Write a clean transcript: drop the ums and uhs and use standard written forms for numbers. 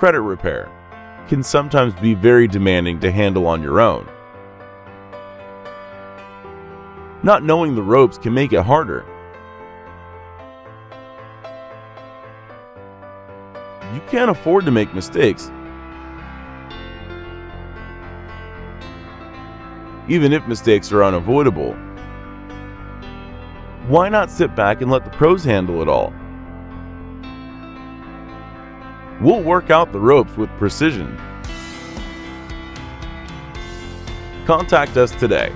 credit repair can sometimes be very demanding to handle on your own. Not knowing the ropes can make it harder. You can't afford to make mistakes. Even if mistakes are unavoidable, why not sit back and let the pros handle it all? We'll work out the ropes with precision. Contact us today.